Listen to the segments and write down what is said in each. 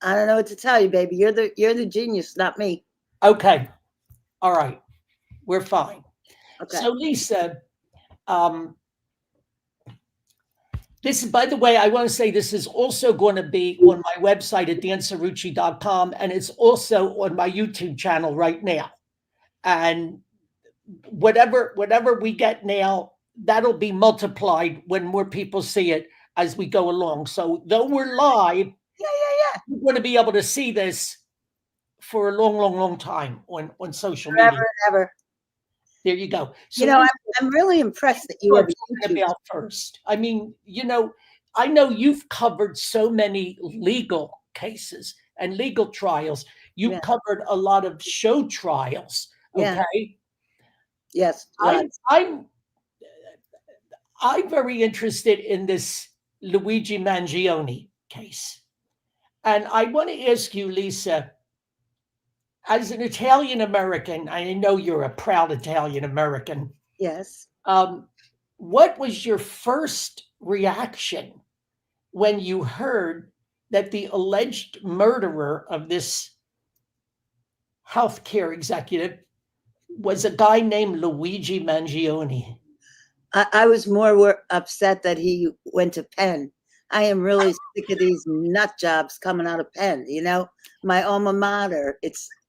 I don't know what to tell you, baby. You're the genius, not me. Okay. All right. We're fine. Okay. So, Lisa, um, this is, by the way, I want to say this is also going to be on my website at dancerucci.com, and it's also on my YouTube channel right now. And whatever we get now, that'll be multiplied when more people see it as we go along. So though we're live, Yeah, yeah, you're going to be able to see this for a long, long, long time on social forever media. and ever. There you go. You So know, Lisa, I'm really impressed that you we're have a talking YouTube. about first. I mean, I know you've covered so many legal cases and legal trials. You Yeah, covered a lot of show trials. yeah, Okay. yes, I'm lots. I'm I'm very interested in this Luigi Mangione case. And I want to ask you, Lisa, as an Italian American, I know you're a proud Italian American. Yes. Um, what was your first reaction when you heard that the alleged murderer of this healthcare executive was a guy named Luigi Mangione? I was more upset that he went to Penn. I am really sick of these nut jobs coming out of Penn. My alma mater.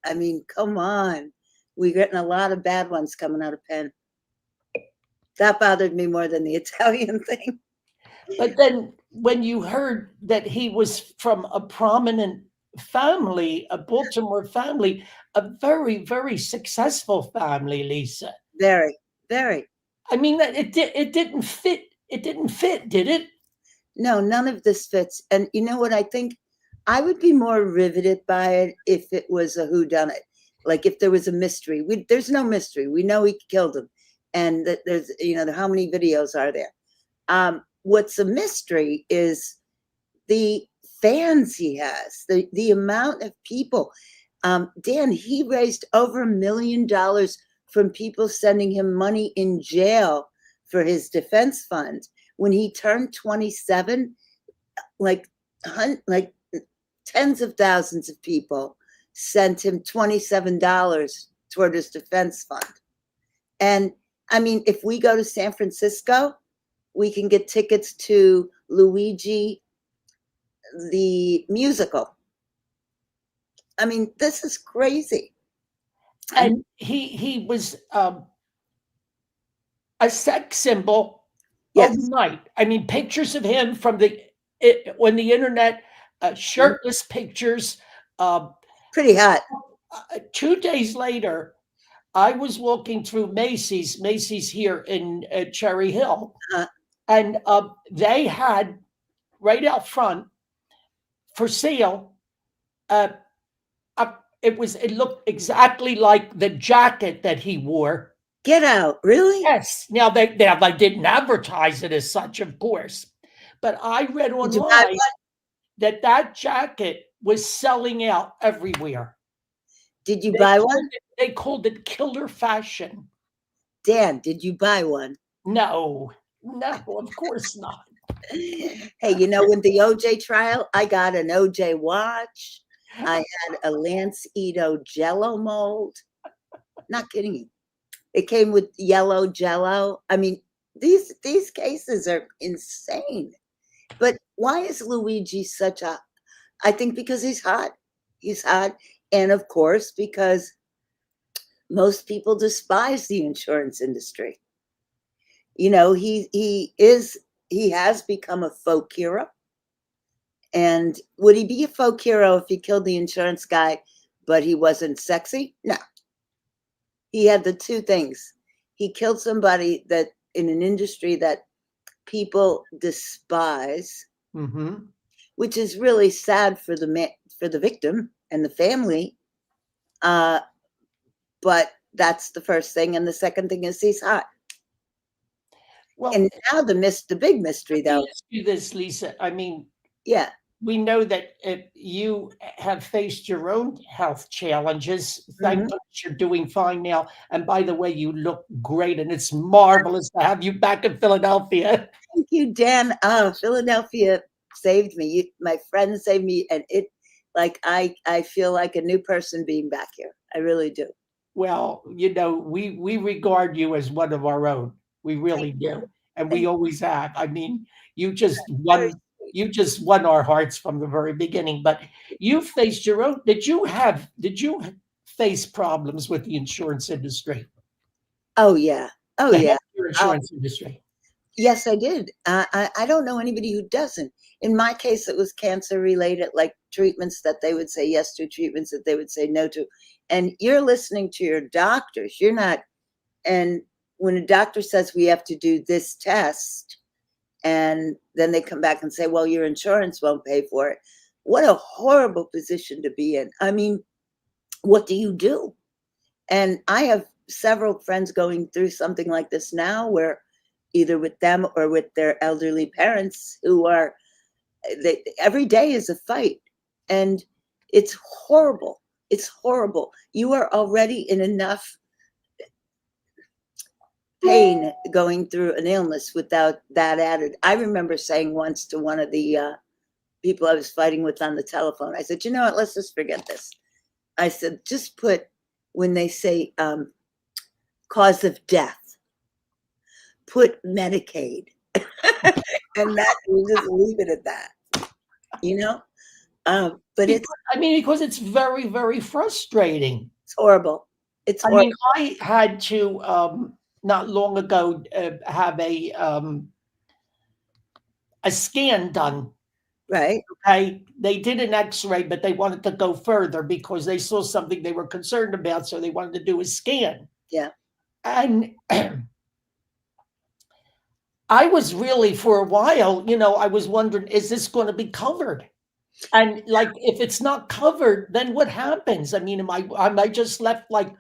I mean, come on. We're getting a lot of bad ones coming out of Penn. That bothered me more than the Italian thing. But then when you heard that he was from a prominent family, a Baltimore family, a very, very successful family, Lisa. Very, very. I mean that it didn't fit. It didn't fit, did it? No, none of this fits. And you know what? I think I would be more riveted by it if it was a whodunit. Like if there was a mystery. There's no mystery. We know he killed him. And that there's, how many videos are there? What's a mystery is the fans he has, the amount of people. Dan, he raised over $1 million from people sending him money in jail for his defense fund. When he turned 27, like like tens of thousands of people sent him $27 toward his defense fund. And I mean, if we go to San Francisco, we can get tickets to Luigi the musical. I mean, this is crazy. And And he was a sex symbol yes, overnight. I mean, pictures of him on the internet, shirtless pictures. Uh, pretty hot. 2 days later, I was walking through Macy's here in Cherry Hill, Uh, and they had right out front for sale. Uh, a, it looked exactly like the jacket that he wore. get out, really? Yes. Now they didn't advertise it as such, of course, but I read Did you buy online one? that jacket was selling out everywhere. Did you They buy called one? it killer fashion. Dan, did you buy one? No, no, of course not. Hey, when the OJ trial, I got an OJ watch. I had a Lance Ito Jello mold. Not kidding you. It came with yellow Jello. I mean, these cases are insane. But why is Luigi such a? I think because he's hot. He's hot, and of course because most people despise the insurance industry. He has become a folk hero. And would he be a folk hero if he killed the insurance guy, but he wasn't sexy? No. He had the two things. He killed somebody that in an industry that people despise, Mm-hmm. which is really sad for the victim and the family. Uh, but that's the first thing, and the second thing is he's hot. Well, And now the big mystery let me though, ask you this, Lisa. I mean, yeah, we know that you have faced your own health challenges. Thank mhm. goodness you're doing fine now. And by the way, you look great, and it's marvelous to have you back in Philadelphia. Thank you, Dan. Oh, Philadelphia saved me. My friend saved me, and Like I feel like a new person being back here. I really do. Well, we regard you as one of our own. We Thank really do, and we thank always have. I mean, you you. just Very won sweet. you just won our hearts from the very beginning. But you faced your own. Did you face problems with the insurance industry, Oh yeah. Oh the yeah. healthcare Oh insurance industry? yes, I did. I don't know anybody who doesn't. In my case, it was cancer related, like treatments that they would say yes to, treatments that they would say no to. And you're listening to your doctors. You're not. And when a doctor says we have to do this test, and then they come back and say, well, your insurance won't pay for it. What a horrible position to be in. I mean, what do you do? And I have several friends going through something like this now, where either with them or with their elderly parents who are, every day is a fight. And it's horrible. It's horrible. You are already in enough pain going through an illness without that added. I remember saying once to one of the people I was fighting with on the telephone, I said, you know what, let's just forget this. I said, just put, when they say cause of death, put Medicaid. And that, we'll just leave it at that, you know? But Because, I mean, because it's very, very frustrating. it's horrible. It's I horrible, mean, I had to not long ago have a scan done. right? Okay, they did an X-ray, but they wanted to go further because they saw something they were concerned about, so they wanted to do a scan. Yeah. And I was really, for a while, I was wondering, is this going to be covered? And like, if it's not covered, then what happens? I mean, am I just left like,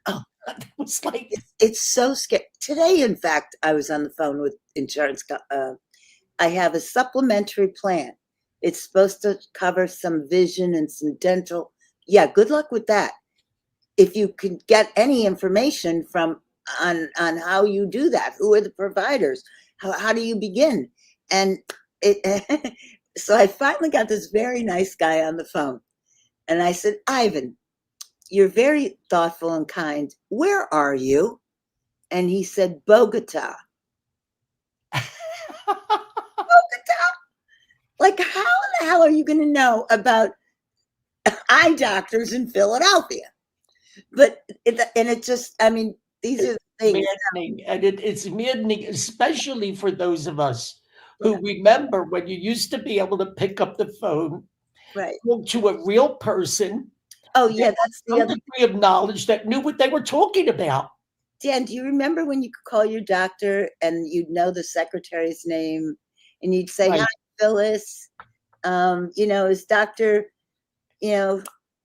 Oh, it was like, it's so scary. Today, in fact, I was on the phone with insurance. I have a supplementary plan. It's supposed to cover some vision and some dental. Yeah, good luck with that. If you could get any information from on how you do that, who are the providers, how do you begin? And it so I finally got this very nice guy on the phone, and I said, Ivan, you're very thoughtful and kind. Where are you? And he said, Bogota. Bogota? Like, how in the hell are you going to know about eye doctors in Philadelphia? But it just, I mean, these are the things. maddening, and it's maddening, especially for those of us Yeah, who remember when you used to be able to pick up the phone, right. talk to a real person, Oh, there yeah, that's was the some other. degree of knowledge that knew what they were talking about. Dan, do you remember when you could call your doctor and you'd know the secretary's name and you'd say, hi, Right. Phyllis, is Dr., you know,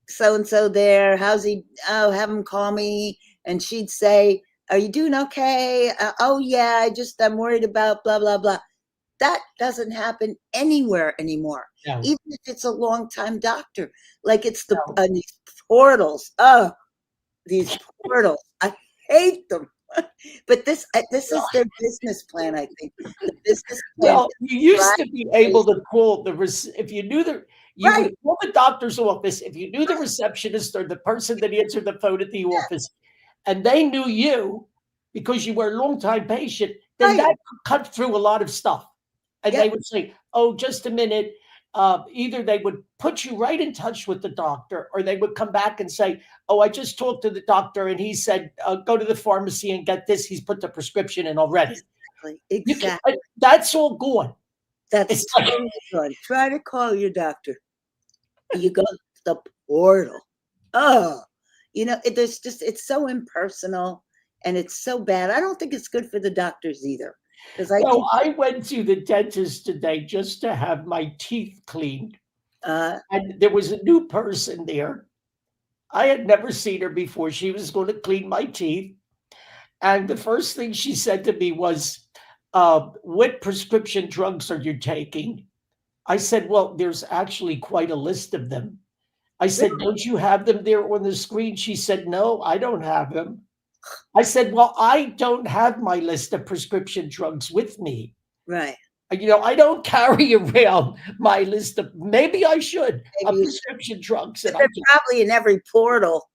so and so there? How's he? Oh, have him call me. And she'd say, are you doing okay? Oh, yeah, I'm worried about blah, blah, blah. That doesn't happen anywhere anymore, No, even if it's a long-time doctor. Like it's no. these portals. Oh, these portals. I hate them. But this is their business plan, I think. The business plan is Well, you to drive used to be able patients. to call if you knew you Right. would call the doctor's office, if you knew the receptionist or the person that answered the phone at the Yeah, office, and they knew you because you were a long-time patient, then right. that could cut through a lot of stuff. And Yep. they would say, "Oh, just a minute." Either they would put you right in touch with the doctor, or they would come back and say, "Oh, I just talked to the doctor, and he said go to the pharmacy and get this. He's put the prescription in already." Exactly. You can, Exactly. that's all gone. That's It's like, totally gone. Try to call your doctor. You go to the portal. Oh, it's so impersonal and it's so bad. I don't think it's good for the doctors either. Because I so think, I went to the dentist today just to have my teeth cleaned, uh, and there was a new person there. I had never seen her before. She was going to clean my teeth, and the first thing she said to me was, "What prescription drugs are you taking?" I said, "Well, there's actually quite a list of them." I said, "Don't you have them there on the screen?" She said, "No, I don't have them." I said, "Well, I don't have my list of prescription drugs with me." right. I don't carry around my list of, maybe I should, Maybe of you should. prescription drugs that But I they're can. probably in every portal,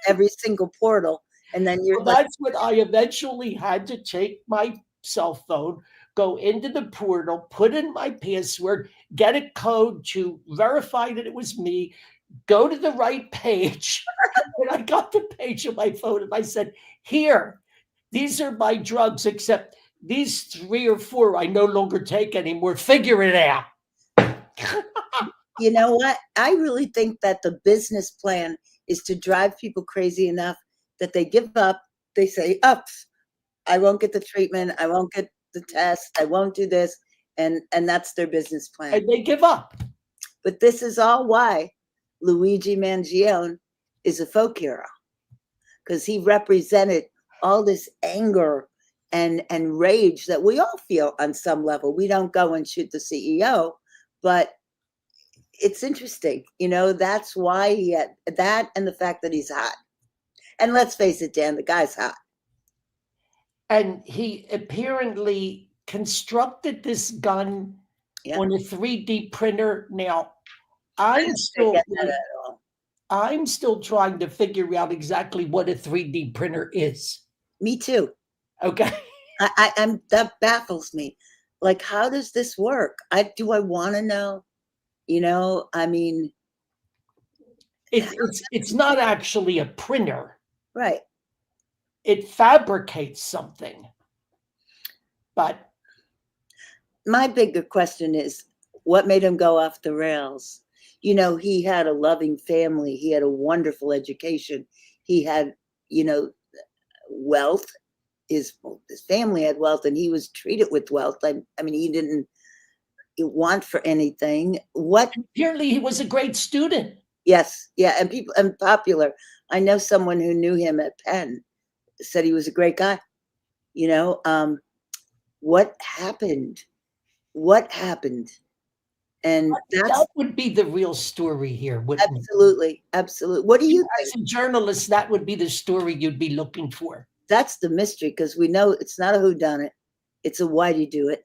every single portal. And then you're Well, like, that's what I eventually had to take my cell phone, go into the portal, put in my password, get a code to verify that it was me, go to the right page. And I got the page on my phone and I said, here, these are my drugs, except these 3 or 4 I no longer take anymore. Figure it out. you know what? I really think that the business plan is to drive people crazy enough that they give up. They say, "Up, I won't get the treatment. I won't get the test. I won't do this," and that's their business plan. And they give up. But this is all why Luigi Mangione is a folk hero, because he represented all this anger and rage that we all feel on some level. We don't go and shoot the CEO, but it's interesting, that's why he had that, and the fact that he's hot. And let's face it, Dan, the guy's hot. And he apparently constructed this gun on a 3D printer. Now, I I'm don't still get that at all. I'm still trying to figure out exactly what a 3D printer is. Me too. Okay. I'm that baffles me. Like, how does this work? Do I want to know? I mean, It's not actually a printer. right. It fabricates something. But My bigger question is, what made him go off the rails? He had a loving family. He had a wonderful education. He had, wealth. His family had wealth, and he was treated with wealth. I mean, he didn't want for anything. What? Apparently, he was a great student. Yes, yeah, and popular. I know someone who knew him at Penn said he was a great guy. What happened? What happened? And that would be the real story here, wouldn't absolutely, it? Absolutely. What do you think? As a journalist, that would be the story you'd be looking for. That's the mystery, because we know it's not a whodunit, it's a why do you do it.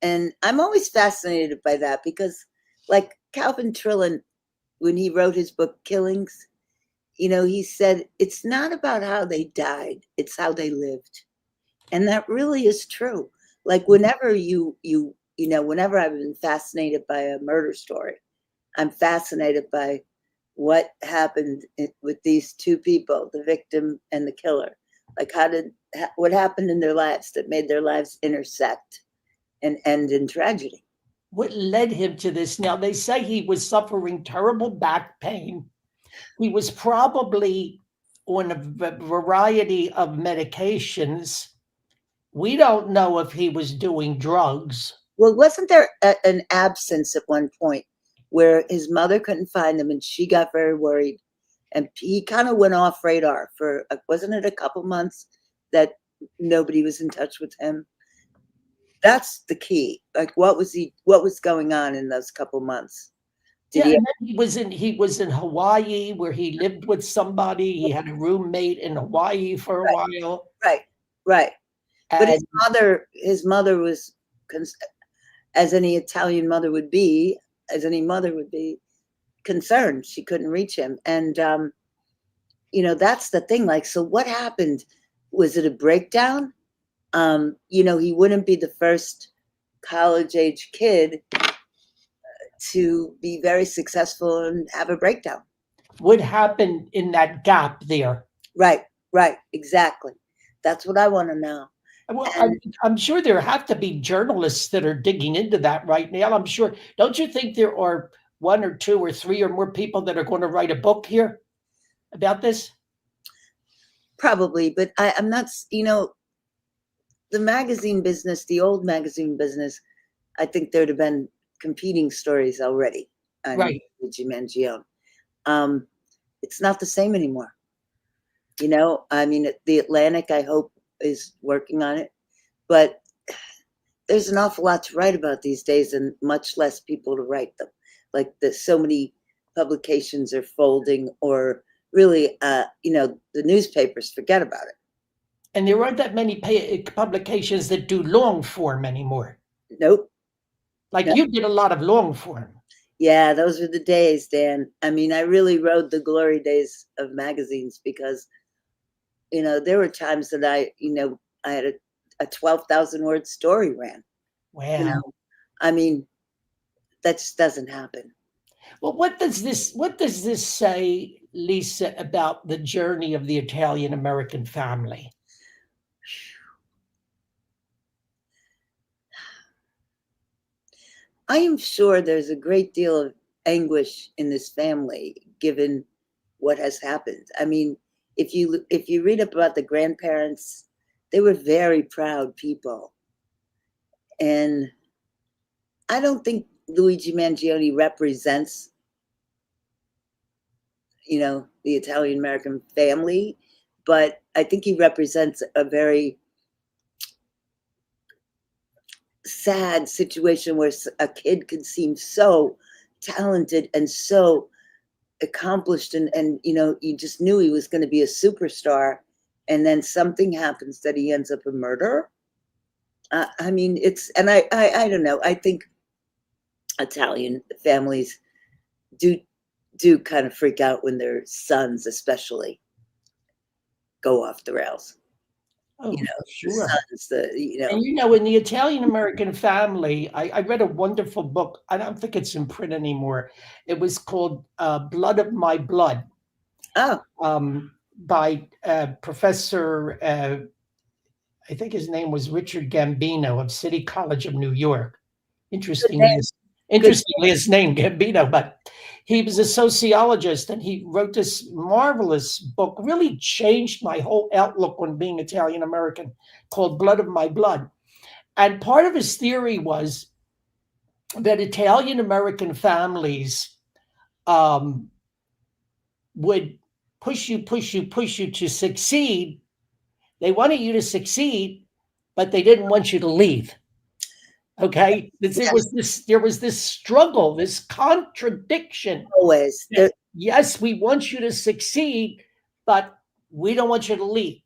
And I'm always fascinated by that, because like Calvin Trillin, when he wrote his book Killings, he said it's not about how they died, it's how they lived. And that really is true. Like whenever whenever I've been fascinated by a murder story, I'm fascinated by what happened with these two people, the victim and the killer. Like what happened in their lives that made their lives intersect and end in tragedy. What led him to this? Now, they say he was suffering terrible back pain. He was probably on a variety of medications. We don't know if he was doing drugs. Well, wasn't there an absence at one point where his mother couldn't find him and she got very worried, and he kind of went off radar for, wasn't it a couple months that nobody was in touch with him? That's the key. Like, what was going on in those couple months? He was in Hawaii, where he lived with somebody. He had a roommate in Hawaii for a while. Right. But his mother was, as any Italian mother would be, concerned. She couldn't reach him. And, that's the thing. Like, so what happened? Was it a breakdown? He wouldn't be the first college-age kid to be very successful and have a breakdown. What happened in that gap there? Right, exactly. That's what I want to know. Well, I'm sure there have to be journalists that are digging into that right now. I'm sure. Don't you think there are 1 or 2 or 3 or more people that are going to write a book here about this? Probably, but I'm not, the magazine business, the old magazine business, I think there'd have been competing stories already on Luigi Mangione. It's not the same anymore. I mean, the Atlantic, I hope, is working on it, but there's an awful lot to write about these days and much less people to write them. Like so many publications are folding, or really, the newspapers forget about it. And there aren't that many publications that do long form anymore. Nope. Like No. you did a lot of long form. Yeah, those were the days, Dan. I mean, I really rode the glory days of magazines because, there were times that I had a 12,000 word story ran, you Wow. know, I mean, that just doesn't happen. Well, what does this say, Lisa, about the journey of the Italian American family? I am sure there's a great deal of anguish in this family given what has happened. I mean, if you read up about the grandparents, they were very proud people. And I don't think Luigi Mangione represents, the Italian American family, but I think he represents a very sad situation where a kid could seem so talented and so accomplished, and you just knew he was going to be a superstar, and then something happens that he ends up a murderer. I mean, and I don't know. I think Italian families do kind of freak out when their sons, especially, go off the rails. Oh, for The sure. sons, And in the Italian American family, I read a wonderful book. I don't think it's in print anymore. It was called Blood of My Blood, oh, by Professor, I think his name was Richard Gambino of City College of New York. good Interestingly, name, his, good. interestingly, his name Gambino, but he was a sociologist and he wrote this marvelous book, really changed my whole outlook on being Italian American, called Blood of My Blood. And part of his theory was that Italian American families um, would push you to succeed. They wanted you to succeed, but they didn't want you to leave. Okay, Yes, there was this struggle, this contradiction. always. That, yes, we want you to succeed, but we don't want you to leave.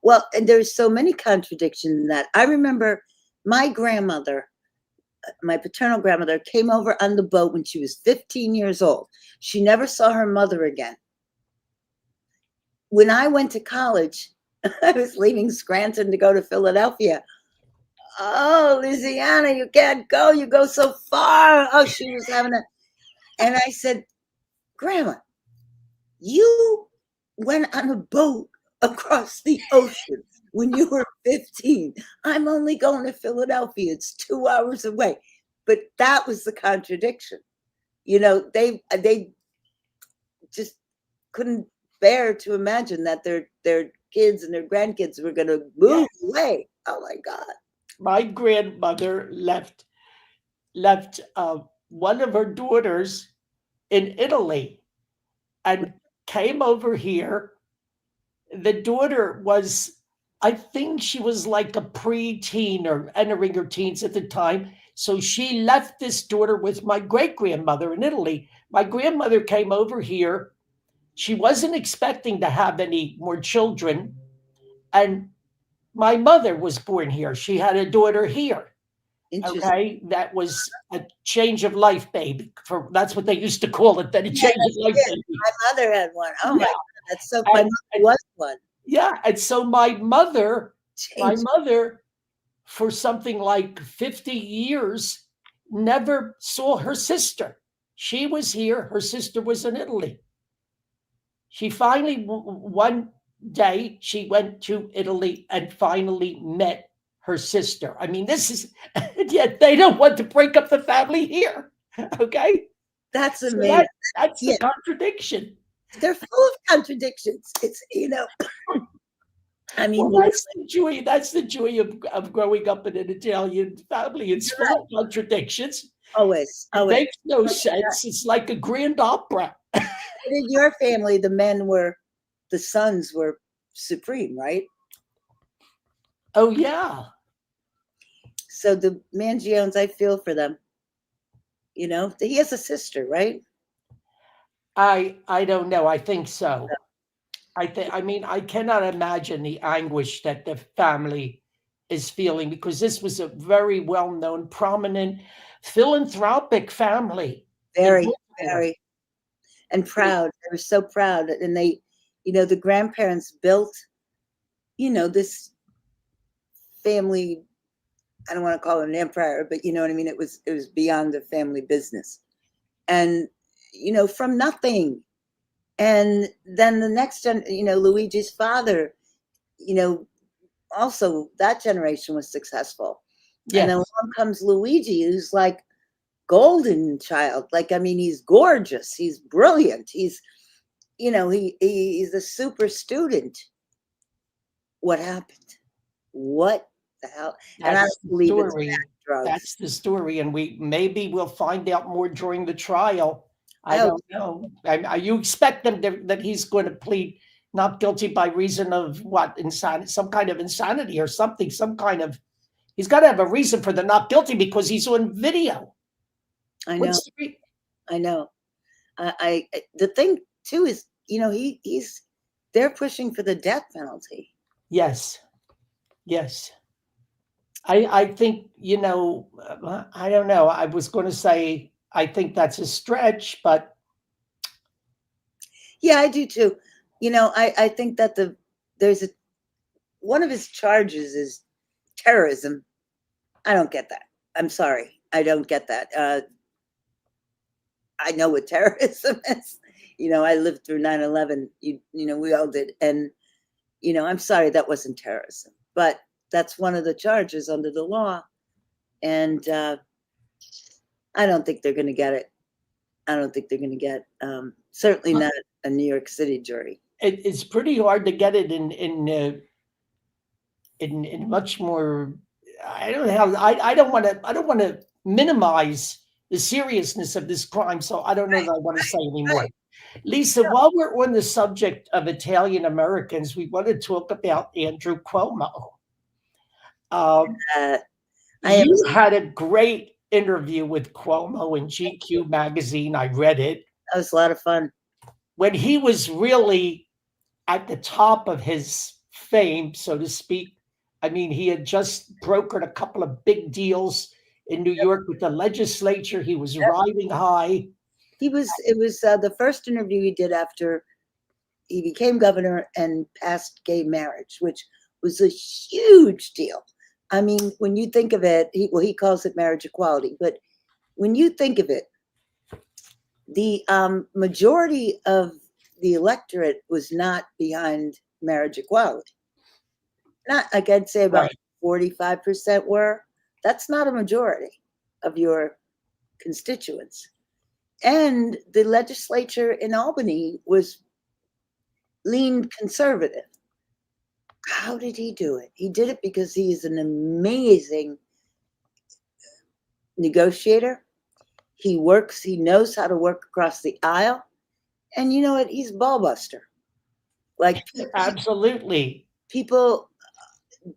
Well, and there's so many contradictions in that. I remember my grandmother, my paternal grandmother, came over on the boat when she was 15 years old. She never saw her mother again. When I went to college, I was leaving Scranton to go to Philadelphia. Oh, Louisiana, you can't go. You go so far. Oh, she was having a, and I said, Grandma, you went on a boat across the ocean when you were 15. I'm only going to Philadelphia. It's 2 hours away. But that was the contradiction. They just couldn't bear to imagine that their kids and their grandkids were going to Yes, move away. Oh my God. my grandmother left one of her daughters in Italy and came over here. The daughter was, I think she was like a preteen or entering her teens at the time. So she left this daughter with my great grandmother in Italy. My grandmother came over here. She wasn't expecting to have any more children. And my mother was born here. She had a daughter here. Interesting. Okay. That was a change of life baby. That's what they used to call it, then a Yeah, change of that's life it. baby. My mother had one. Oh my Yeah. God, that's so. My And, mother and was one. yeah. And so my Change. mother, for something like 50 years, never saw her sister. She was here, her sister was in Italy. She finally, one day, she went to Italy and finally met her sister. I mean, this is, yet they don't want to break up the family here. Okay. That's So amazing. that's the Yeah, contradiction. they're full of contradictions. It's I mean, Well, that's the joy of growing up in an Italian family. It's you're full right. of contradictions. Always, It always. makes no But sense. It's like a grand opera. in your family, the sons were supreme, right? Oh yeah. So the Mangiones, I feel for them. He has a sister, right? I don't know. I think so. I mean, I cannot imagine the anguish that the family is feeling, because this was a very well-known, prominent, philanthropic family in Very, Baltimore. very, and proud. They were so proud, and they, the grandparents built, this family. I don't want to call it an empire, but you know what I mean. It was beyond a family business, and from nothing. And then the next gen, Luigi's father, you know, also that generation was successful. And then Yes, along comes Luigi, who's like golden child. Like, I mean, he's gorgeous. He's brilliant. He's a super student. What happened? What the hell? And I that's don't the believe it's story. back drugs. That's the story, and we'll find out more during the trial. I I hope. don't know. You expect that he's going to plead not guilty by reason of what, insanity, some kind of insanity or something, some kind of. He's got to have a reason for the not guilty, because he's on video. I know. What's the I know. The thing too is, he's they're pushing for the death penalty. Yes, yes. I think, I don't know. I was going to say I think that's a stretch, but Yeah, I do too. I think that there's one of his charges is terrorism. I don't get that. I'm sorry. I don't get that. I know what terrorism is. I lived through 9/11. We all did. And, I'm sorry, that wasn't terrorism. But that's one of the charges under the law. And I don't think they're going to get it. I don't think they're going to get, certainly not a New York City jury. it's pretty hard to get it in much more. I don't know how. I don't want to minimize the seriousness of this crime, so I don't know Right, that I want to say anymore. right. Lisa, while we're on the subject of Italian Americans, we want to talk about Andrew Cuomo. Uh, I am. You had a great interview with Cuomo in GQ magazine. I read it That was a lot of fun. when he was really at the top of his fame, so to speak. I mean, he had just brokered a couple of big deals in New York with the legislature. He was Yep. riding high. It was the first interview he did after he became governor and passed gay marriage, which was a huge deal. I mean, when you think of it, he calls it marriage equality, but when you think of it, the majority of the electorate was not behind marriage equality. Not, like I'd say about Right. 45% were. That's not a majority of your constituents. And the legislature in Albany was leaned conservative. How did he do it? He did it because he is an amazing negotiator. He knows how to work across the aisle. And you know what? He's a ball buster. Like Absolutely. people,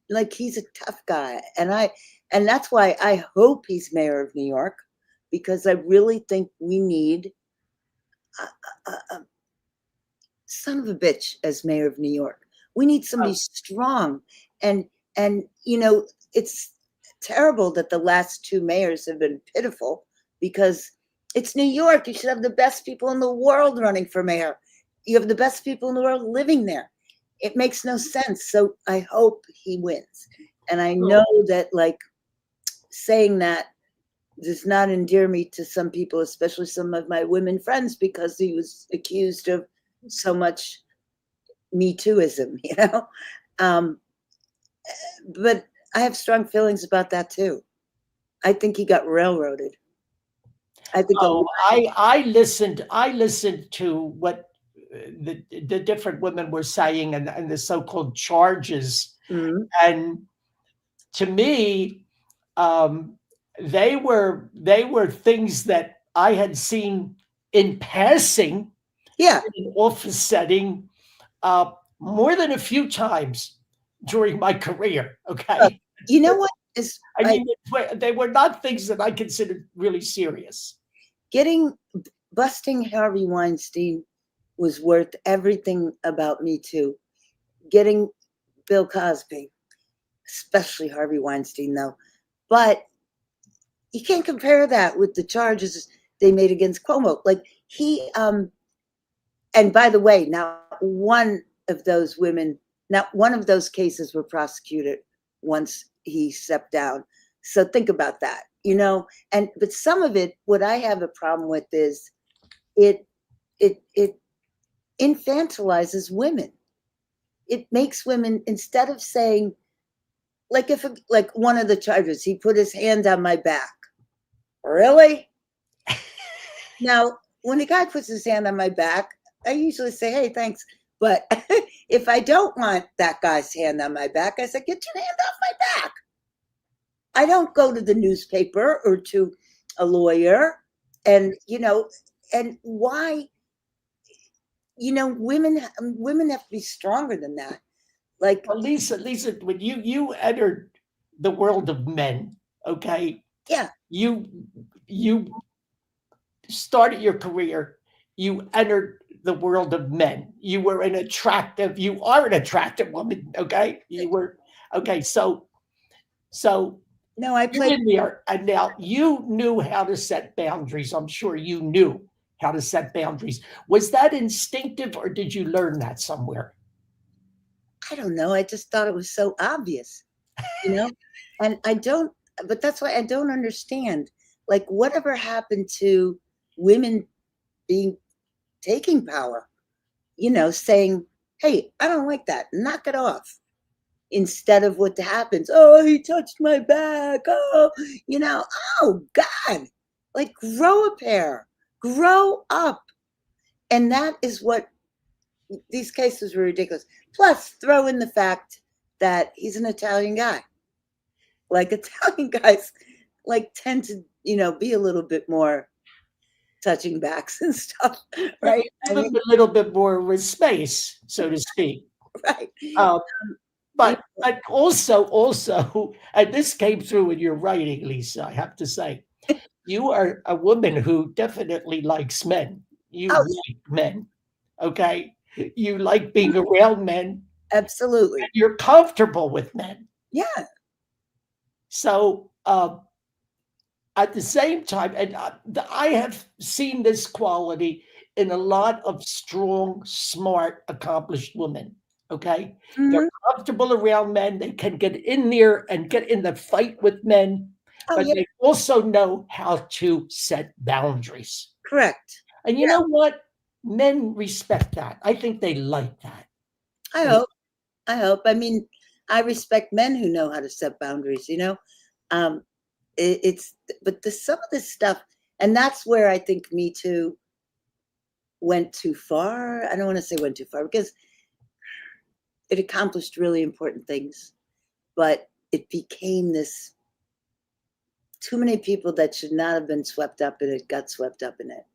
like he's a tough guy. And that's why I hope he's mayor of New York, because I really think we need a son of a bitch as mayor of New York. We need somebody Oh, strong. And it's terrible that the last two mayors have been pitiful, because it's New York. You should have the best people in the world running for mayor. You have the best people in the world living there. It makes no sense. So I hope he wins. And I know that, like, saying that does not endear me to some people, especially some of my women friends, because he was accused of so much Me Tooism, Um, but I have strong feelings about that too. I think he got railroaded. I think a lot. oh, I listened to what the different women were saying, and the so-called charges, Mhm. and to me, um, they were things that I had seen in passing Yeah, in an office setting more than a few times during my career. uh, Okay, you know what is I I mean, they were not things that I considered really serious. getting busting Harvey Weinstein was worth everything about Me Too. Getting Bill Cosby, especially Harvey Weinstein, though. But you can't compare that with the charges they made against Cuomo. Like and by the way, not one of those cases were prosecuted once he stepped down. So think about that, but some of it, what I have a problem with is it it infantilizes women. It makes women, instead of saying, like one of the charges, he put his hand on my back. Really? Now, when a guy puts his hand on my back, I usually say, hey, thanks. But if I don't want that guy's hand on my back, I say, get your hand off my back. I don't go to the newspaper or to a lawyer. And, and why, women have to be stronger than that. Like, Well, Lisa, when you entered the world of men, okay, yeah, you started your career, you entered the world of men. You are an attractive woman, okay? You were okay, so no, I you're played. in there, and now you knew how to set boundaries. I'm sure you knew how to set boundaries. Was that instinctive, or did you learn that somewhere? I don't know. I just thought it was so obvious, and but that's why I don't understand. Like, whatever happened to women being taking power, saying, hey, I don't like that, knock it off. Instead of what happens, oh, he touched my back. Oh God, like, grow a pair, grow up. And that is what these cases were ridiculous. Plus, throw in the fact that he's an Italian guy. Like, Italian guys tend to, be a little bit more touching backs and stuff, right? Give them a little bit more space, so to speak. Right. But also, and this came through in your writing, Lisa, I have to say, you are a woman who definitely likes men. You Oh, like men, okay? You like being around men. absolutely. And you're comfortable with men. Yeah. So at the same time, and I have seen this quality in a lot of strong, smart, accomplished women. Okay, they're Mm-hmm. comfortable around men. They can get in there and get in the fight with men, Oh, but yeah. they also know how to set boundaries. Correct. And you Yeah. know what? Men respect that. I think they like that. I hope. I hope. I mean, I respect men who know how to set boundaries. Um, it's but some of this stuff, and that's where I think Me Too went too far. I don't want to say went too far, because it accomplished really important things, but it became this, too many people that should not have been swept up in it got swept up in it,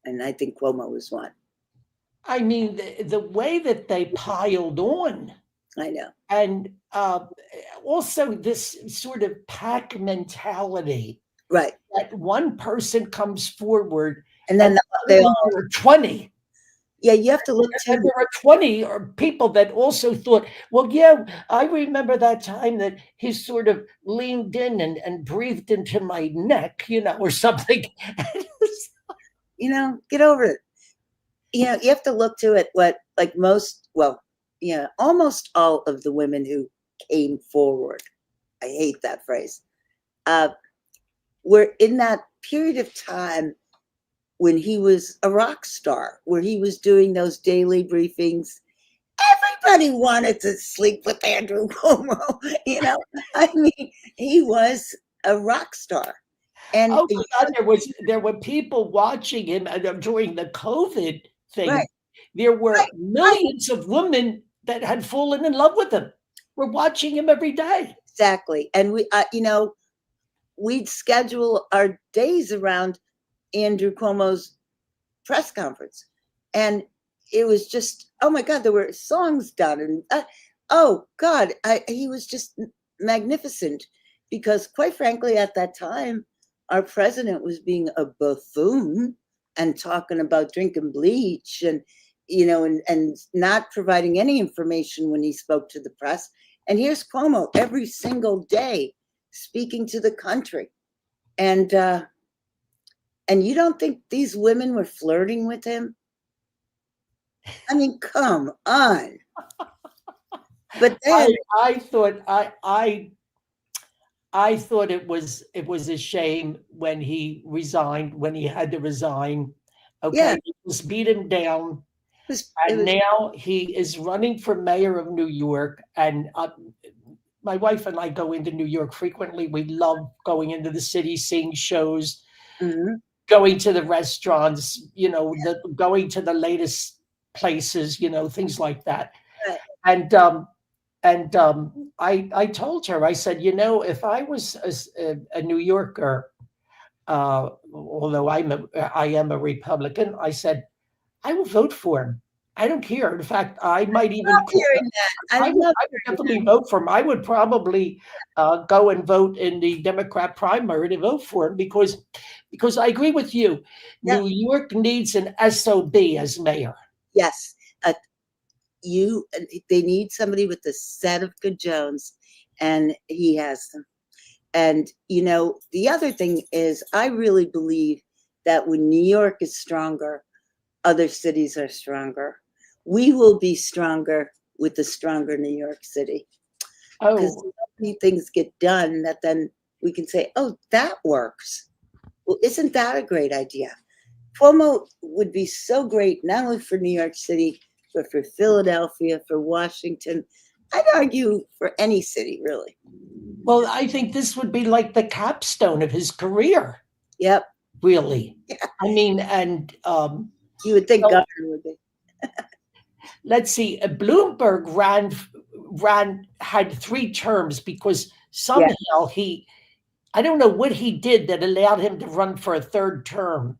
and I think Cuomo was one. I mean, the way that they piled on, I know. and also this sort of pack mentality Right. that one person comes forward And and then they all, there are 20. yeah, you have to look And too. there are 20 or people that also thought, well, yeah, I remember that time that he sort of leaned in and breathed into my neck, or something. Get over it. You have to look to it. What, like, almost all of the women who came forward, I hate that phrase, were in that period of time when he was a rock star, where he was doing those daily briefings. Everybody wanted to sleep with Andrew Cuomo. I mean, he was a rock star. And Oh my God, there were people watching him during the COVID thing. right, There were right, right, millions of women that had fallen in love with him. We're watching him every day. exactly. And we'd schedule our days around Andrew Cuomo's press conference, and it was just, oh my God, there were songs done, and oh God, he was just magnificent. Because, quite frankly, at that time, our president was being a buffoon and talking about drinking bleach, and and not providing any information when he spoke to the press. And here's Cuomo every single day speaking to the country. And you don't think these women were flirting with him? I mean, come on. But then I thought I thought it was a shame when he resigned, when he had to resign. yeah, Okay, it was beat him down, it and was now he is running for mayor of New York. And my wife and I go into New York frequently. We love going into the city, seeing shows, mhm, going to the restaurants, going to the latest places, things like that. right. And I told her, I said, if I was a New Yorker, although I am a Republican, I said I will vote for him. I don't care. In fact, I might even Love hearing that. I love I would definitely vote for him. I would probably go and vote in the Democrat primary to vote for him because I agree with you. yeah. New York needs an SOB as mayor. Yes. Uh, they need somebody with a set of good Jones, and he has them. And the other thing is, I really believe that when New York is stronger, other cities are stronger. We will be stronger with the stronger New York City, because Oh, so many things get done that then we can say, oh, that works. Well, isn't that a great idea? Cuomo would be so great, not only for New York City, but for Philadelphia, for Washington. I'd argue for any city, really. well, I think this would be like the capstone of his career, Yep. really. Yeah. I mean, and You would think so governor would be. let's see, Bloomberg had 3 terms because Yeah. somehow I don't know what he did that allowed him to run for a third term,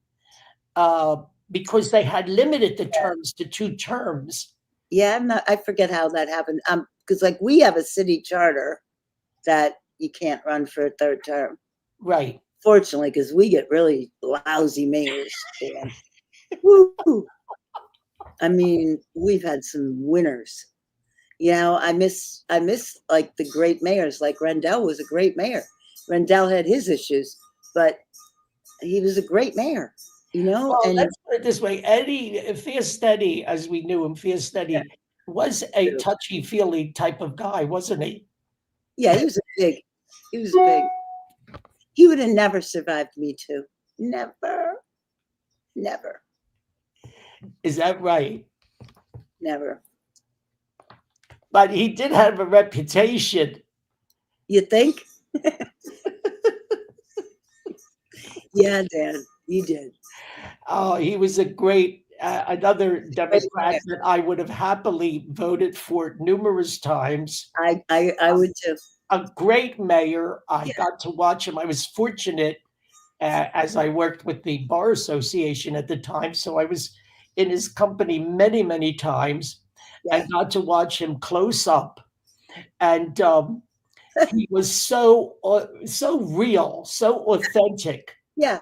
uh, because they had limited the terms to 2 terms. Yeah, I forget how that happened. Because like we have a city charter that you can't run for a third term. Right. Fortunately, because we get really lousy mayors, Dan. Woo! I mean, we've had some winners. I miss like the great mayors. Like Rendell was a great mayor. Rendell had his issues, but he was a great mayor. Well, And let's put it this way: Eddie Fiestetti, as we knew him, yeah, Fiestetti was a true. touchy-feely type of guy, wasn't he? Yeah, he was big. He would have never survived Me Too. Never, never, Is that right? never. But he did have a reputation. You think? Yeah, Dan, you did. Oh, he was a great, another Great Democrat mayor. that I would have happily voted for numerous times. I would too. A great mayor. I Yeah, got to watch him. I was fortunate, as I worked with the Bar Association at the time. So I was in his company many, many times yeah, and got to watch him close up. And he was so real, so authentic, yeah.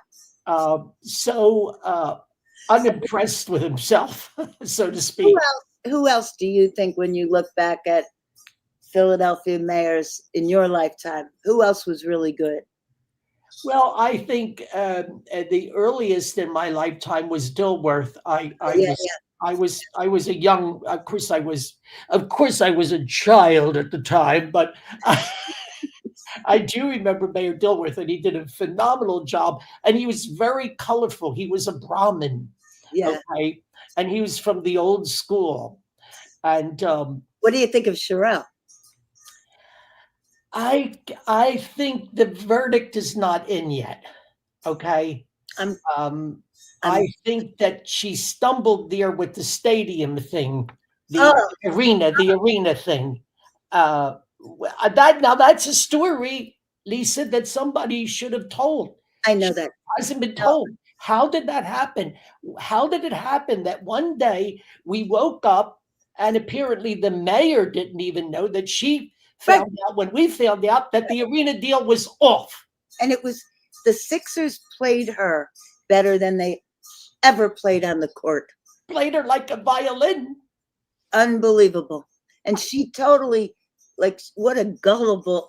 so unimpressed with himself, so to Who speak. else? Who else do you think, when you look back at Philadelphia mayors in your lifetime, who else was really good? Well, I think the earliest in my lifetime was Dilworth. Oh, yeah, I was a young. Of course I was a child at the time, but I do remember Mayor Dilworth, and he did a phenomenal job. And he was very colorful. He was a Brahmin, yeah. okay, and he was from the old school. And What do you think of Sherelle? I think the verdict is not in yet. Okay. I'm, Um, I'm. I think that she stumbled there with the stadium thing, the Oh, the arena thing. That now that's a story, Lisa, that somebody should have told. I She know that. hasn't been No, told. How did that happen? How did it happen that one day we woke up and apparently the mayor didn't even know that she right. found out when we found out that the arena deal was off? And it was the Sixers played her better than they ever played on the court. Played her like a violin. Unbelievable. And she totally Like, what a gullible.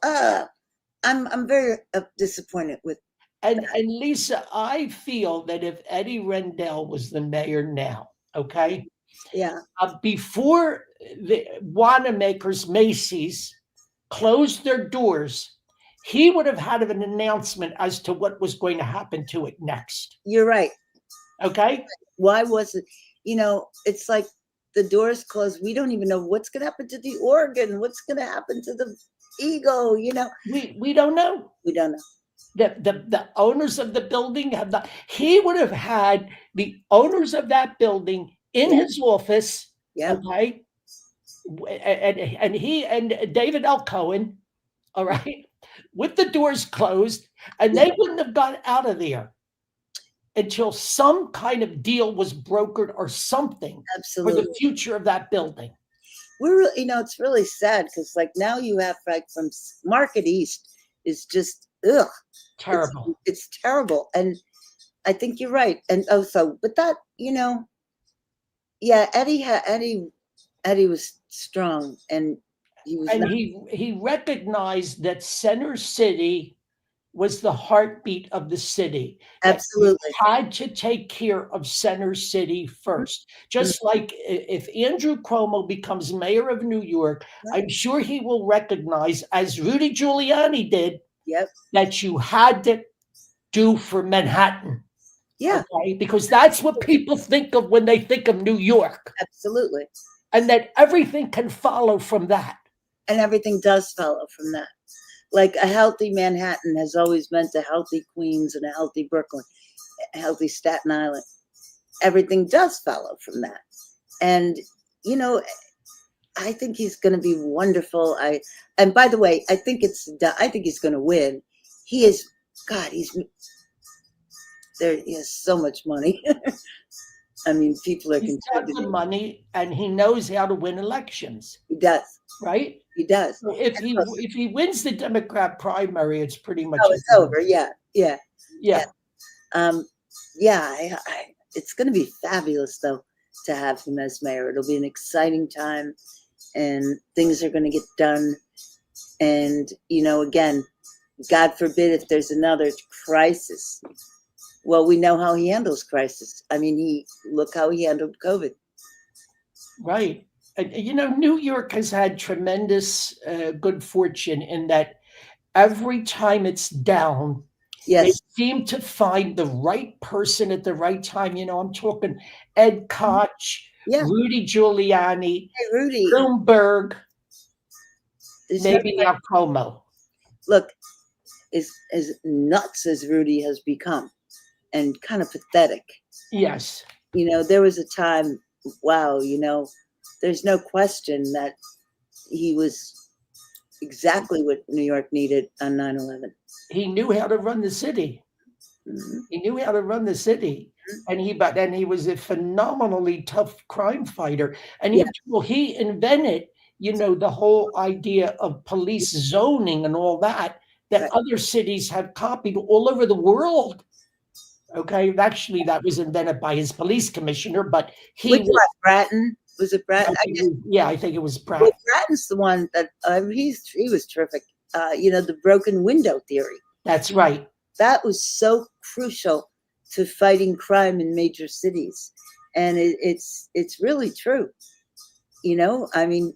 I'm very disappointed with. And Lisa, I feel that if Eddie Rendell was the mayor now, okay, Yeah, before the Wanamaker's Macy's closed their doors, he would have had an announcement as to what was going to happen to it next. you're right. Okay. Why was it? It's like the doors closed. We don't even know what's going to happen to the organ. What's going to happen to the ego? We don't know. We don't know. The owners of the building have not. He would have had the owners of that building in his office. Yeah, Okay. And he and David L. Cohen, all right, with the doors closed, and they wouldn't have got out of there until some kind of deal was brokered or something for the absolutely. future of that building. It's really sad because like now you have like from Market East is just ugh. Terrible. It's terrible, and I think you're right. And but that yeah, Eddie was strong, and he was And not. he recognized that Center City was the heartbeat of the city, that you Absolutely. had to take care of Center City first. Just like if Andrew Cuomo becomes mayor of New York, I'm sure he will recognize, as Rudy Giuliani did, Yep. that you had to do for Manhattan. Yeah. Okay? Because that's what people think of when they think of New York. Absolutely. And that everything can follow from that. And everything does follow from that. Like a healthy Manhattan has always meant a healthy Queens and a healthy Brooklyn, a healthy Staten Island. Everything does follow from that. And, I think he's going to be wonderful. And by the way, I think he's going to win. He is, God, he has so much money. I mean, people are He's got the contributing. money and he knows how to win elections. He does. Right? He does. So if he wins the Democrat primary, it's pretty much it's over. Yeah. Yeah. Yeah. It's going to be fabulous though to have him as mayor. It'll be an exciting time, and things are going to get done. And again, God forbid if there's another crisis. Well, we know how he handles crisis. I mean, look how he handled COVID. Right. And, New York has had tremendous good fortune in that every time it's down, they Yes. seem to find the right person at the right time. I'm talking Ed Koch, Yeah. Rudy Giuliani, Hey, Rudy. Bloomberg, maybe now Cuomo. Look, as nuts as Rudy has become, and kind of pathetic. Yes. There was a time, wow, there's no question that he was exactly what New York needed on 9/11. He knew how to run the city. Mm-hmm. He knew how to run the city. And he was a phenomenally tough crime fighter. And he invented, the whole idea of police zoning and all that other cities have copied all over the world. Okay, actually, that was invented by his police commissioner, but Bratton? Was it Bratton? I think it was Bratton. Well, Bratton's the one that he was terrific. The broken window theory. That's right. That was so crucial to fighting crime in major cities, and it's really true. I mean,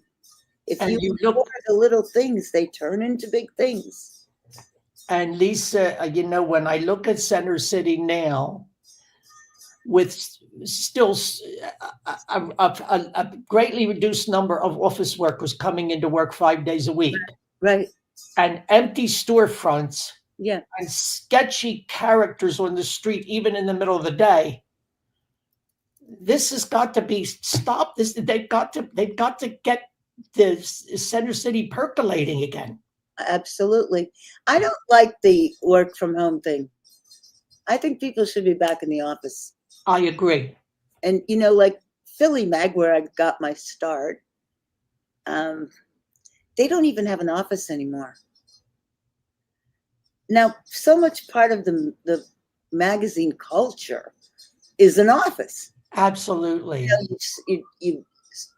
if you look at the little things, they turn into big things. And Lisa, when I look at Center City now, with still a greatly reduced number of office workers coming into work 5 days a week, right, and empty storefronts, and sketchy characters on the street, even in the middle of the day, this has got to be stopped. They've got to get the Center City percolating again. Absolutely. I don't like the work from home thing. I think people should be back in the office. I agree. And, like Philly Mag, where I got my start, they don't even have an office anymore. Now, so much part of the magazine culture is an office. Absolutely. You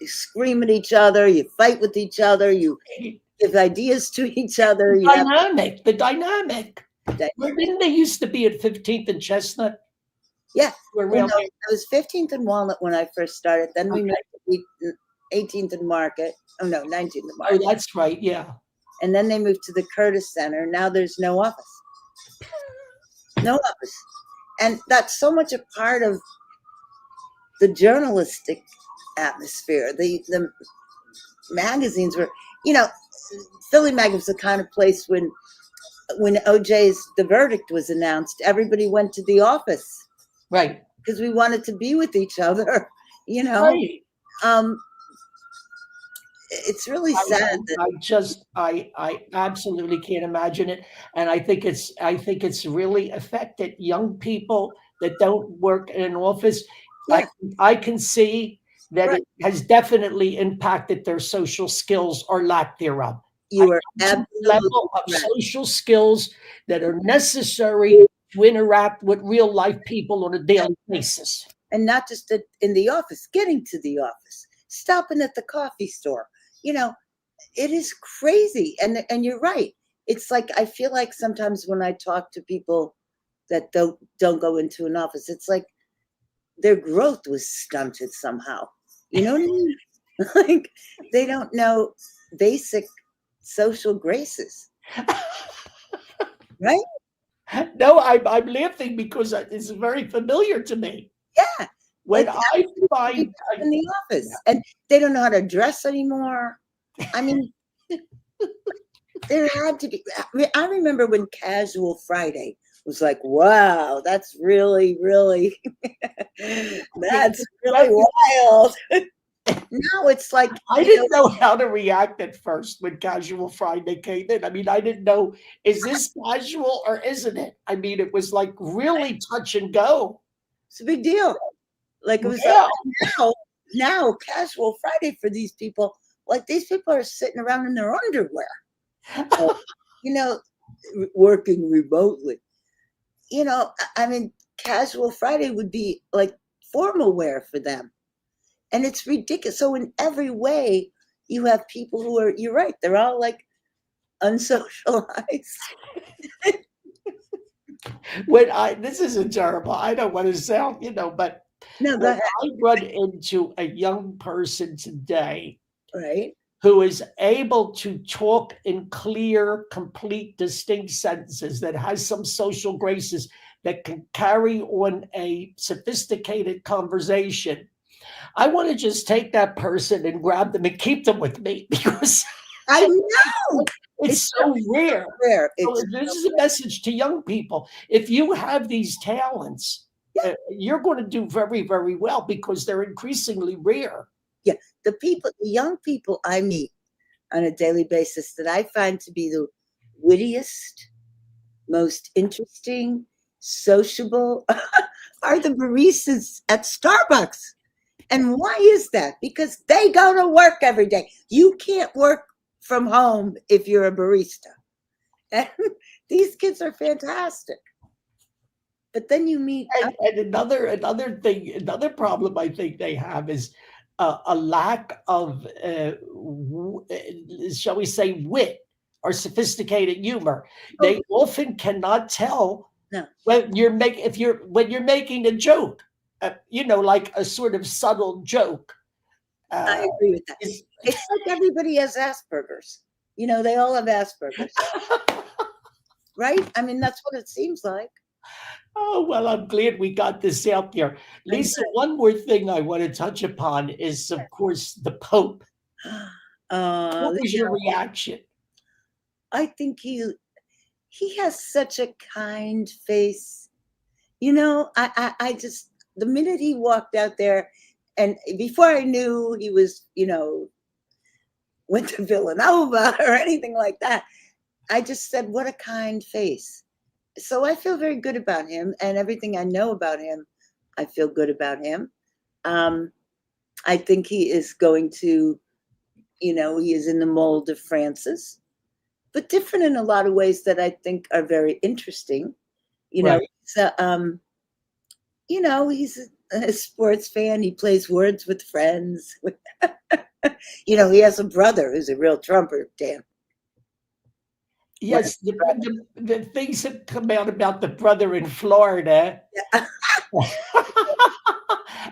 scream at each other, you fight with each other, you give ideas to each other. The You have dynamic, the dynamic. that. Where didn't they used to be at 15th and Chestnut? Yeah. We're Well, real. no, it was 15th and Walnut when I first started. Then we Okay. moved to 18th and Market. Oh no, 19th and Oh, Market. that's right. Yeah. And then they moved to the Curtis Center. Now there's no office. No office. And that's so much a part of the journalistic atmosphere. The magazines were, you know, Philly Mag was the kind of place when OJ's The Verdict was announced, everybody went to the office Right. because we wanted to be with each other, you know. Right. It's really sad that I absolutely can't imagine it. And I think it's really affected young people that don't work in an office. I, yeah, I can see that right. it has definitely impacted their social skills or lack thereof. You are To the absolutely level of correct. social skills that are necessary to interact with real life people on a daily basis. And not just in the office, getting to the office, stopping at the coffee store. You know, it is crazy. And you're right. It's like I feel like sometimes when I talk to people that don't go into an office, it's like their growth was stunted somehow. You know what I mean? Like they don't know basic social graces, right? No, I'm laughing because it's very familiar to me. Yeah. When Like I find, in the office, and they don't know how to dress anymore. I mean, there had to be. I remember when Casual Friday was like, wow, that's really, really, that's really wild. Now it's like, I didn't know how to react at first when Casual Friday came in. I mean, I didn't know, is this casual or isn't it? I mean, it was like really touch and go. it's a big deal. Like it was Yeah. now Casual Friday for these people. Like these people are sitting around in their underwear, you know, working remotely. You know, I mean, Casual Friday would be like formal wear for them. And it's ridiculous. So in every way, you have people who are, you're right, they're all like unsocialized. This isn't terrible. I don't want to sound, but No, go when ahead. I run into a young person today Right? who is able to talk in clear, complete, distinct sentences, that has some social graces, that can carry on a sophisticated conversation, I want to just take that person and grab them and keep them with me because I know. it's so rare. Rare. So this is a message to young people. If you have these talents, Yeah. you're going to do very, very well because they're increasingly rare. Yeah. The young people I meet on a daily basis that I find to be the wittiest, most interesting, sociable are the baristas at Starbucks. And why is that? Because they go to work every day. You can't work from home if you're a barista. And these kids are fantastic. But then you meet And another problem I think they have is a lack of, shall we say, wit or sophisticated humor. They often cannot tell no, when when you're making a joke, like a sort of subtle joke. I agree with that. Is It's like everybody has Asperger's. You know, they all have Asperger's, right? I mean, that's what it seems like. Oh, well, I'm glad we got this out there. Lisa, one more thing I want to touch upon is, of course, the Pope. What was your reaction? I think he has such a kind face. You know, I just the minute he walked out there, and before I knew he was, went to Villanova or anything like that, I just said, what a kind face. So I feel very good about him, and everything I know about him, I feel good about him. I think he is going to, he is in the mold of Francis, but different in a lot of ways that I think are very interesting. Right. So, he's a sports fan. He plays words with friends. He has a brother who's a real trumper, Dan. What? Yes, the things that come out about the brother in Florida. Yeah,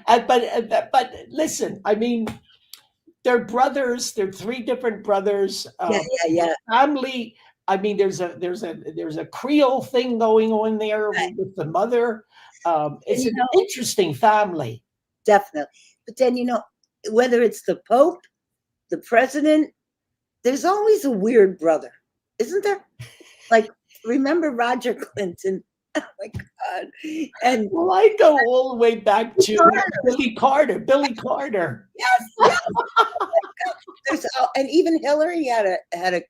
But listen, I mean, they're brothers. They're three different brothers. yeah, yeah, The yeah. family. I mean, there's a Creole thing going on there Right. with the mother. And It's an interesting family. definitely. But then whether it's the Pope, the president, there's always a weird brother, isn't there? Like, remember Roger Clinton? Oh my God! And Well, I go all the way back to Carter. Billy Carter. Billy Carter. Yes, yes. And even Hillary had a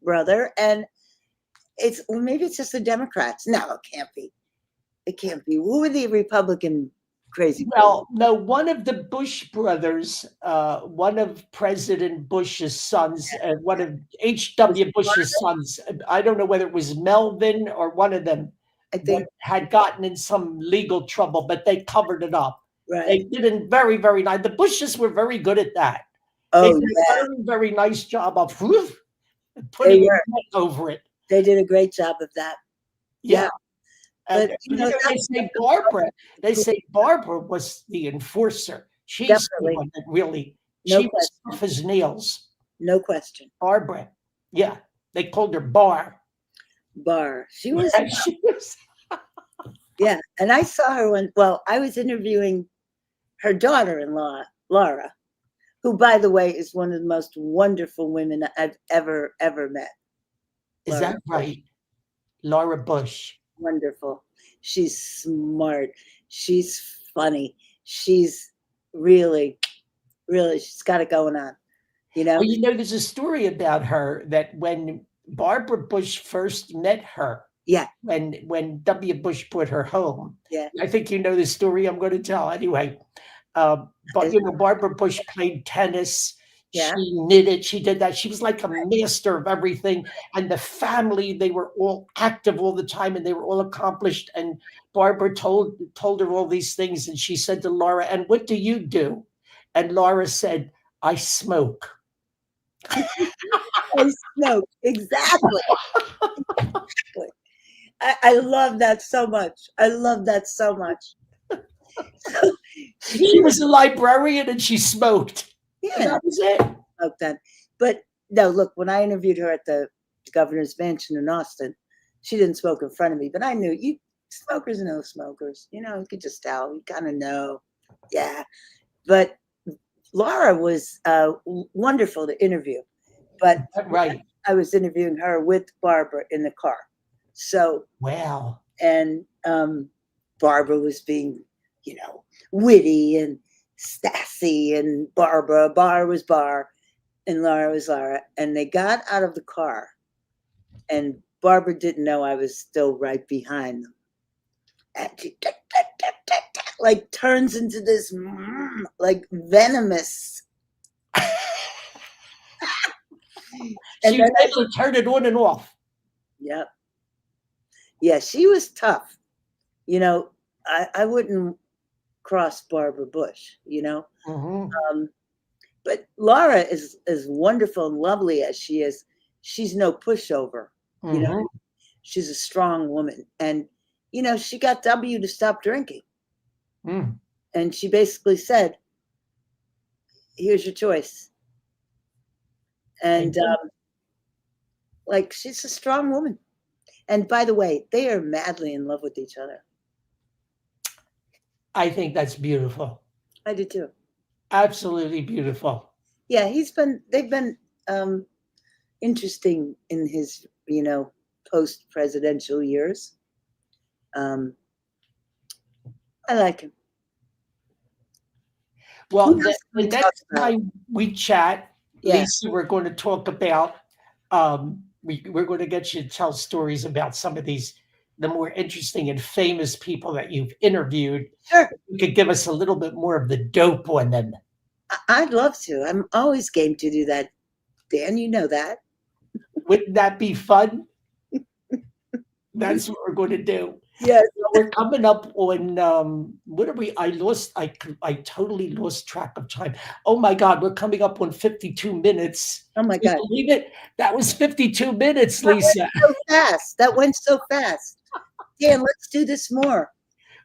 brother, and maybe it's just the Democrats. No, it can't be. It can't be. Who were the Republican crazy? Well, no, one of the Bush brothers, one of President Bush's sons, and one of H.W. Bush's sons, I don't know whether it was Melvin or one of them, I think had gotten in some legal trouble, but they covered it up. They right. did it very, very nice. The Bushes were very good at that. They Oh did a yeah, very, very nice job of they putting a were. net over it. They did a great job of that. Yeah. Yeah, And but that's They say Barbara was the enforcer. She's the definitely one that really, no she was question. tough as nails. No question. Barbara. Yeah. They called her Bar. Bar. She was. She was. Yeah, and I saw her well, I was interviewing her daughter-in-law, Laura, who, by the way, is one of the most wonderful women I've ever met. Is Laura that right? Laura Bush. Wonderful. She's smart. She's funny. She's really, really, she's got it going on. Well, there's a story about her that when Barbara Bush first met her, Yeah, when W. Bush put her home, yeah. I think you know the story I'm going to tell anyway. But Barbara Bush played tennis. Yeah. She knitted. She did that. She was like a master of everything. And the family, they were all active all the time, and they were all accomplished. And Barbara told her all these things, and she said to Laura, "And what do you do?" And Laura said, "I smoke." I smoke. Exactly. Exactly. I love that so much. I love that so much. So, She was a librarian and she smoked. And yeah, that was it. smoked then. But no, look, when I interviewed her at the governor's mansion in Austin, she didn't smoke in front of me, but I knew smokers know smokers. You could just tell. You kind of know. Yeah. But Laura was wonderful to interview. But Right. I was interviewing her with Barbara in the car. So, Wow. and Barbara was being, witty and sassy, and Bar was Bar, and Laura was Laura. And they got out of the car, and Barbara didn't know I was still right behind them. And she like turns into this like venomous. And She was able to turn it on and off. Yep. Yeah, she was tough. I wouldn't cross Barbara Bush, Mhm. but Laura is as wonderful and lovely as she is. She's no pushover. Mhm. She's a strong woman. And, she got W to stop drinking. Mm. And she basically said, here's your choice. And like, she's a strong woman. And by the way, they are madly in love with each other. I think that's beautiful. I do too. Absolutely beautiful. Yeah, they've been interesting in his, post-presidential years. I like him. Well, Who else the can we talk next about? time we chat, Yeah. Lisa, we're going to talk about, we're going to get you to tell stories about some of the more interesting and famous people that you've interviewed. Sure. You could give us a little bit more of the dope on them. I'd love to. I'm always game to do that. Dan, you know that. Wouldn't that be fun? That's what we're going to do. Yes. So we're coming up on what are we? I totally lost track of time. Oh my God, we're coming up on 52 minutes. Oh my Can you God. believe it? That was 52 minutes, That went Lisa. so fast. That went so fast. Dan, let's do this more.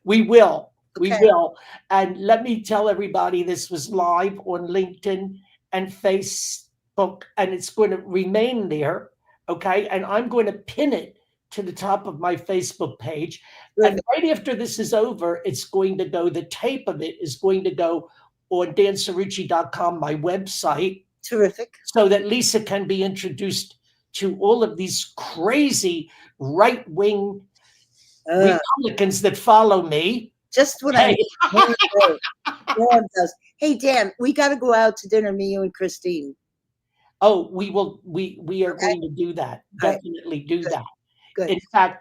We will. We Okay. will. And let me tell everybody this was live on LinkedIn and Facebook, and it's going to remain there. Okay. And I'm going to pin it to the top of my Facebook page. And Terrific. right after this is over, it's going to go, the tape of it is going to go on dancerucci.com, my website, Terrific. so that Lisa can be introduced to all of these crazy right wing Republicans that follow me. Just what I Hey, need. One day. Dan does. Hey, Dan, we got to go out to dinner, me, you, and Christine. oh, we will. We are Okay. going to do that. All right. Definitely do Good. that. Good.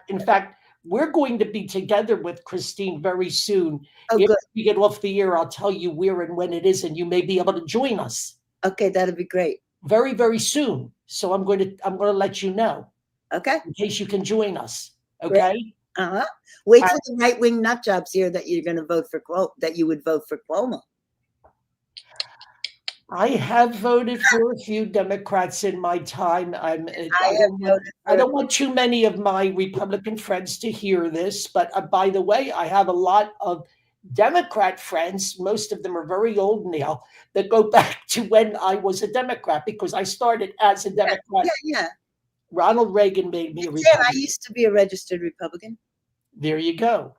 In fact, we're going to be together with Christine very soon. Oh, If good. we get off the air, I'll tell you where and when it is, and you may be able to join us Okay, that'd be great. very, very soon. So I'm going to let you know Okay. in case you can join us. Great. Okay. Uh-huh. Wait till the right wing nut jobs here that you're going to vote for that you would vote for Cuomo. I have voted for a few Democrats in my time. I don't want too many of my Republican friends to hear this, but by the way, I have a lot of Democrat friends. Most of them are very old now that go back to when I was a Democrat because I started as a Democrat. Yeah. Ronald Reagan made me a Dan, Republican. I used to be a registered Republican. There you go.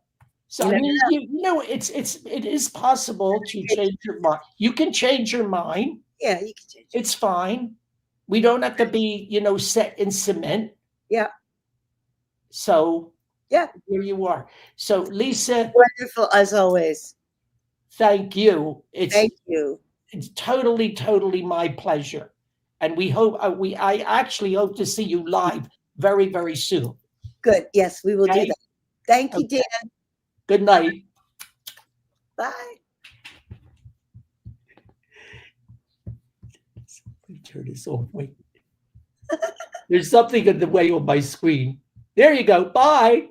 So I mean, it is possible to change your mind. You can change your mind. Yeah, you can change it. It's fine. We don't have to be, set in cement. Yeah. So yeah, here you are. So Lisa, wonderful as always. Thank you. Thank you. It's totally, totally my pleasure. And we hope I actually hope to see you live very, very soon. Good. Yes, we will do that. Thank you, Dan. Good night. Bye. Let me turn this off. Wait. There's something in the way on my screen. There you go. Bye.